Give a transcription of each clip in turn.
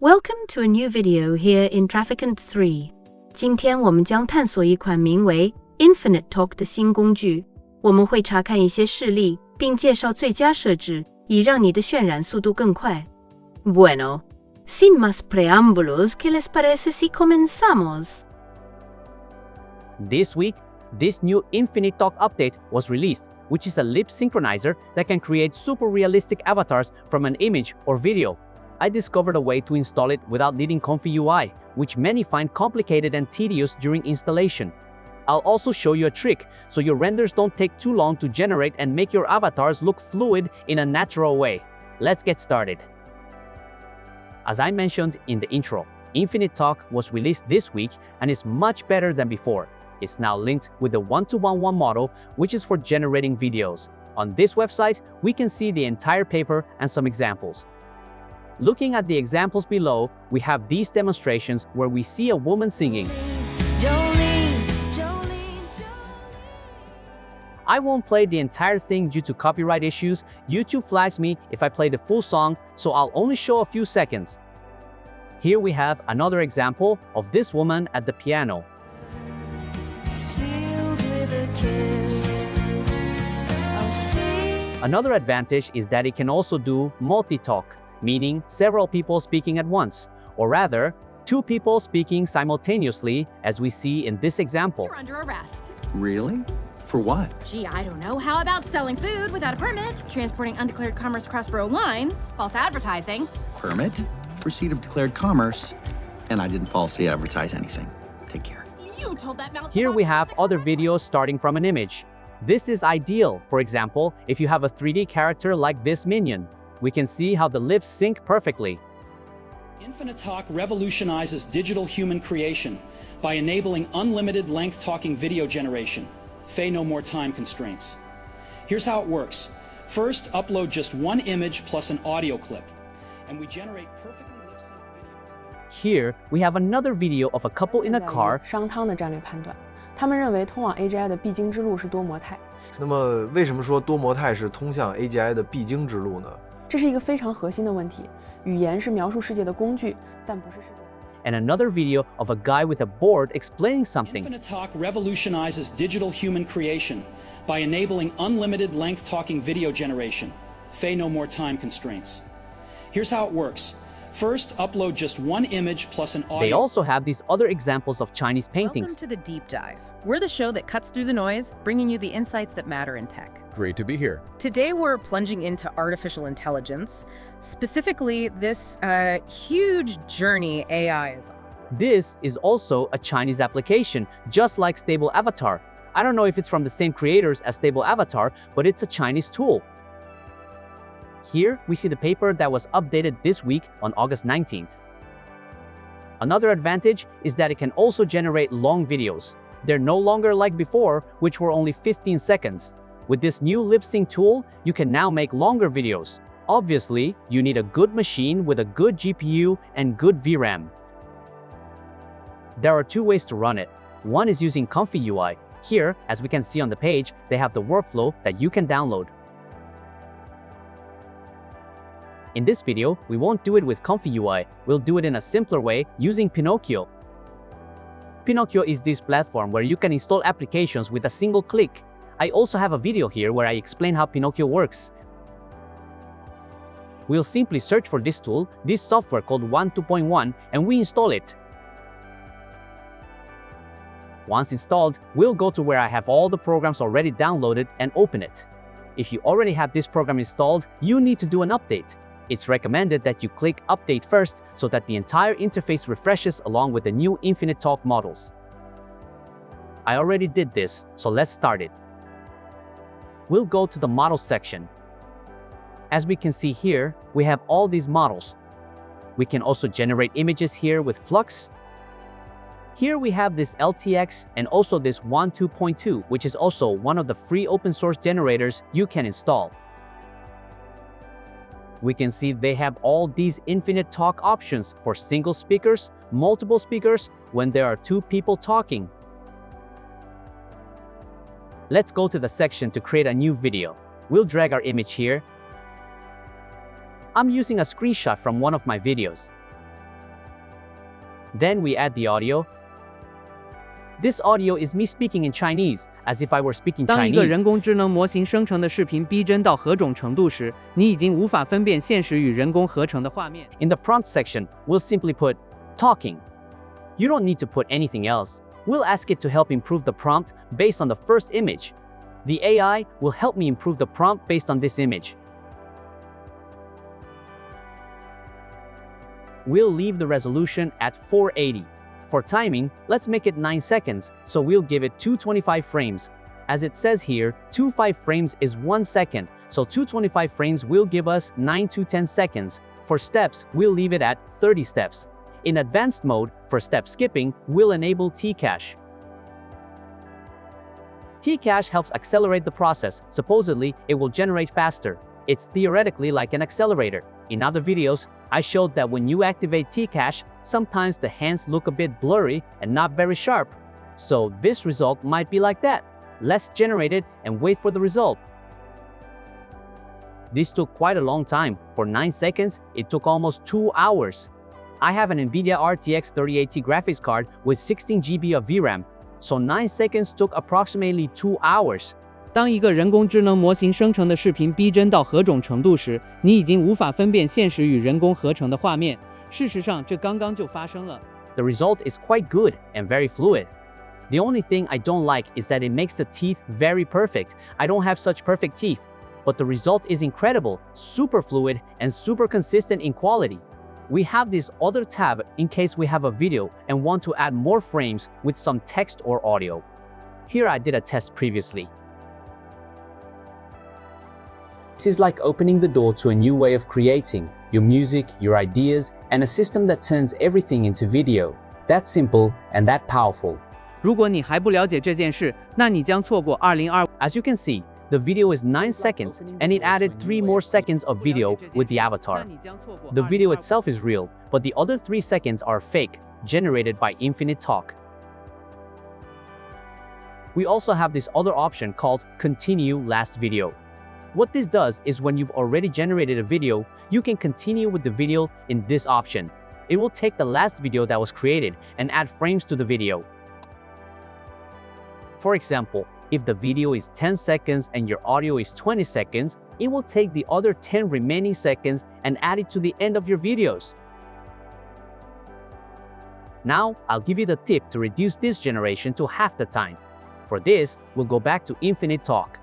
Welcome to a new video here in Trafficant 3. 今天我们将探索一款名为 InfiniteTalk 的新工具。我们会查看一些事例，并介绍最佳设置，以让你的渲染速度更快。Bueno, sin más preámbulos, ¿qué les parece si comenzamos? This week, this new InfiniteTalk update was released, which is a lip synchronizer that can create super realistic avatars from an image or video. I discovered a way to install it without needing ComfyUI, which many find complicated and tedious during installation. I'll also show you a trick so your renders don't take too long to generate and make your avatars look fluid in a natural way. Let's get started. As I mentioned in the intro, InfiniteTalk was released this week and is much better than before. It's now linked with the 1-to-1 model, which is for generating videos. On this website, we can see the entire paper and some examples. Looking at the examples below, we have these demonstrations where we see a woman singing. I won't play the entire thing due to copyright issues. YouTube flags me if I play the full song, so I'll only show a few seconds. Here we have another example of this woman at the piano. Another advantage is that it can also do multi-talk, meaning several people speaking at once, or rather, two people speaking simultaneously, as we see in this example. You're under arrest. Really? For what? Gee, I don't know. How about selling food without a permit, transporting undeclared commerce across borough lines, false advertising? Permit? Receipt of declared commerce. And I didn't falsely advertise anything. Take care. You told that mouse. Here we have other videos starting from an image. This is ideal, for example, if you have a 3D character like this minion. We can see how the lips sync perfectly. InfiniteTalk revolutionizes digital human creation by enabling unlimited length talking video generation. No more time constraints. Here's how it works. First, upload just one image plus an audio clip, and we generate perfectly lip-synced videos. Here, we have another video of a couple in a car. 商汤的战略判断，他们认为通往 AGI 的必经之路是多模态。那么，为什么说多模态是通向 AGI 的必经之路呢？这是一个非常核心的问题。语言是描述世界的工具，但不是世界。And another video of a guy with a board explaining something. InfiniteTalk revolutionizes digital human creation by enabling unlimited length talking video generation. No more time constraints. Here's how it works. First, upload just one image plus an audio. They also have these other examples of Chinese paintings. Welcome to the Deep Dive. We're the show that cuts through the noise, bringing you the insights that matter in tech. Great to be here. Today we're plunging into artificial intelligence, specifically this huge journey AI is on. This is also a Chinese application, just like Stable Avatar. I don't know if it's from the same creators as Stable Avatar, but it's a Chinese tool. Here, we see the paper that was updated this week on August 19th. Another advantage is that it can also generate long videos. They're no longer like before, which were only 15 seconds. With this new lip sync tool, you can now make longer videos. Obviously, you need a good machine with a good GPU and good VRAM. There are two ways to run it. One is using ComfyUI. Here, as we can see on the page, they have the workflow that you can download. In this video, we won't do it with ComfyUI. We'll do it in a simpler way using Pinokio. Pinokio is this platform where you can install applications with a single click. I also have a video here where I explain how Pinokio works. We'll simply search for this tool, this software called WAN 2.1, and we install it. Once installed, we'll go to where I have all the programs already downloaded and open it. If you already have this program installed, you need to do an update. It's recommended that you click Update first so that the entire interface refreshes along with the new InfiniteTalk models. I already did this, so let's start it. We'll go to the Models section. As we can see here, we have all these models. We can also generate images here with Flux. Here we have this LTX and also this WAN 2.2, which is also one of the free open source generators you can install. We can see they have all these InfiniteTalk options for single speakers, multiple speakers, when there are two people talking. Let's go to the section to create a new video. We'll drag our image here. I'm using a screenshot from one of my videos. Then we add the audio. This audio is me speaking in Chinese, as if I were speaking 当一个 Chinese. 人工智能模型生成的视频逼真到何种程度时，你已经无法分辨现实与人工合成的画面。In the prompt section, we'll simply put talking. You don't need to put anything else. We'll ask it to help improve the prompt based on the first image. The AI will help me improve the prompt based on this image. We'll leave the resolution at 480. For timing, let's make it 9 seconds, so we'll give it 225 frames. As it says here, 25 frames is 1 second, so 225 frames will give us 9 to 10 seconds. For steps, we'll leave it at 30 steps. In advanced mode, for step skipping, we'll enable T-cache. T-cache helps accelerate the process. Supposedly, it will generate faster. It's theoretically like an accelerator. In other videos, I showed that when you activate T-cache, sometimes the hands look a bit blurry and not very sharp. So this result might be like that. Let's generate it and wait for the result. This took quite a long time. For 9 seconds, it took almost 2 hours. I have an NVIDIA RTX 3080 graphics card with 16 GB of VRAM, so 9 seconds took approximately 2 hours. 当一个人工智能模型生成的视频逼真到何种程度时，你已经无法分辨现实与人工合成的画面。事实上，这刚刚就发生了。The result is quite good and very fluid. The only thing I don't like is that it makes the teeth very perfect. I don't have such perfect teeth. But the result is incredible, super fluid, and super consistent in quality. We have this other tab in case we have a video and want to add more frames with some text or audio. Here I did a test previously. This is like opening the door to a new way of creating your music, your ideas, and a system that turns everything into video. That's simple and that powerful. 如果你还不了解这件事，那你将错过2025。As you can see, the video is 9 seconds, and it added 3 more seconds of video with the avatar. The video itself is real, but the other 3 seconds are fake, generated by InfiniteTalk. We also have this other option called Continue Last Video. What this does is when you've already generated a video, you can continue with the video in this option. It will take the last video that was created and add frames to the video. For example, if the video is 10 seconds and your audio is 20 seconds, it will take the other 10 remaining seconds and add it to the end of your videos. Now, I'll give you the tip to reduce this generation to half the time. For this, we'll go back to InfiniteTalk.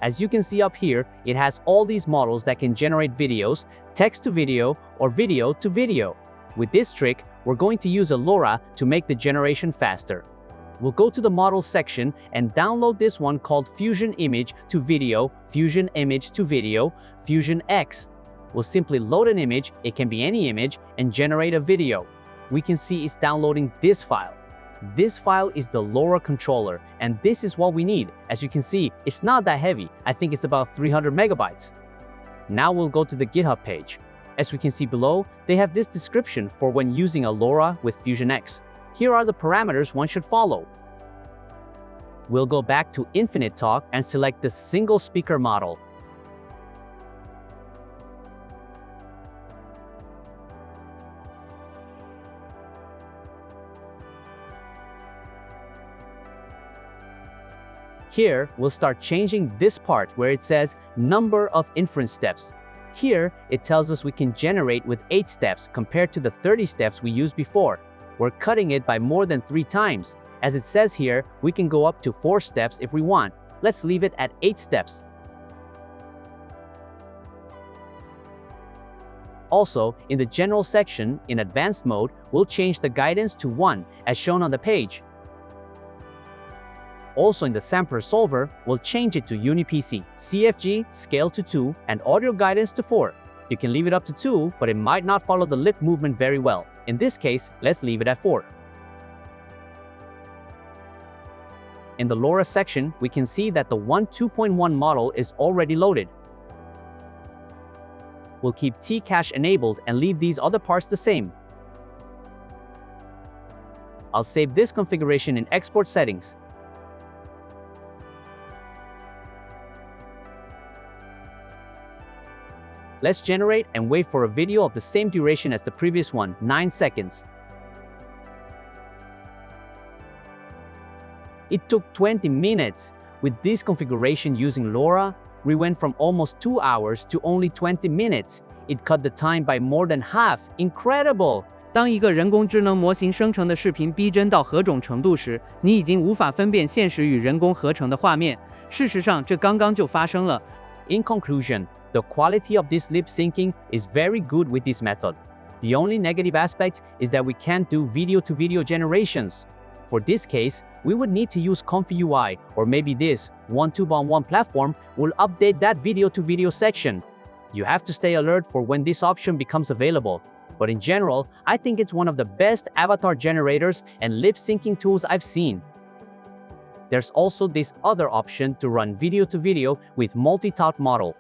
As you can see up here, it has all these models that can generate videos, text to video, or video to video. With this trick, we're going to use a Lora to make the generation faster. We'll go to the models section and download this one called Fusion Image to Video, Fusion Image to Video, Fusion X. We'll simply load an image, it can be any image, and generate a video. We can see it's downloading this file. This file is the Lora controller, and this is what we need. As you can see, it's not that heavy. I think it's about 300 megabytes. Now we'll go to the GitHub page. As we can see below, they have this description for when using a Lora with Fusion X. Here are the parameters one should follow. We'll go back to InfiniteTalk and select the single speaker model. Here, we'll start changing this part where it says number of inference steps. Here, it tells us we can generate with 8 steps compared to the 30 steps we used before. We're cutting it by more than 3 times. As it says here, we can go up to 4 steps if we want. Let's leave it at 8 steps. Also, in the general section, in advanced mode, we'll change the guidance to 1, as shown on the page. Also in the sampler solver, we'll change it to UniPC, CFG, scale to 2, and audio guidance to 4. You can leave it up to 2, but it might not follow the lip movement very well. In this case, let's leave it at 4. In the Lora section, we can see that the 2.1 model is already loaded. We'll keep T-cache enabled and leave these other parts the same. I'll save this configuration in export settings. Let's generate and wait for a video of the same duration as the previous one, 9 seconds. It took 20 minutes. With this configuration using Lora, we went from almost 2 hours to only 20 minutes. It cut the time by more than half. Incredible! 当一个人工智能模型生成的视频逼真到何种程度时，你已经无法分辨现实与人工合成的画面。事实上，这刚刚就发生了。In conclusion, the quality of this lip syncing is very good with this method. The only negative aspect is that we can't do video-to-video generations. For this case, we would need to use ComfyUI, or maybe this one-to-one platform will update that video-to-video section. You have to stay alert for when this option becomes available. But in general, I think it's one of the best avatar generators and lip syncing tools I've seen. There's also this other option to run video-to-video with multi-talk model.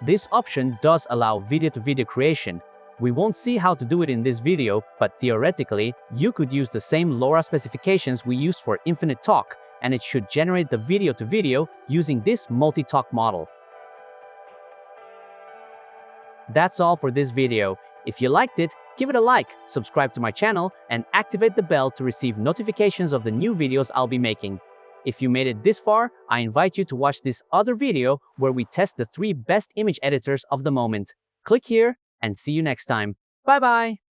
This option does allow video-to-video creation. We won't see how to do it in this video, but theoretically, you could use the same Lora specifications we used for InfiniteTalk, and it should generate the video-to-video using this multi-talk model. That's all for this video. If you liked it, give it a like, subscribe to my channel, and activate the bell to receive notifications of the new videos I'll be making. If you made it this far, I invite you to watch this other video where we test the 3 best image editors of the moment. Click here and see you next time. Bye bye!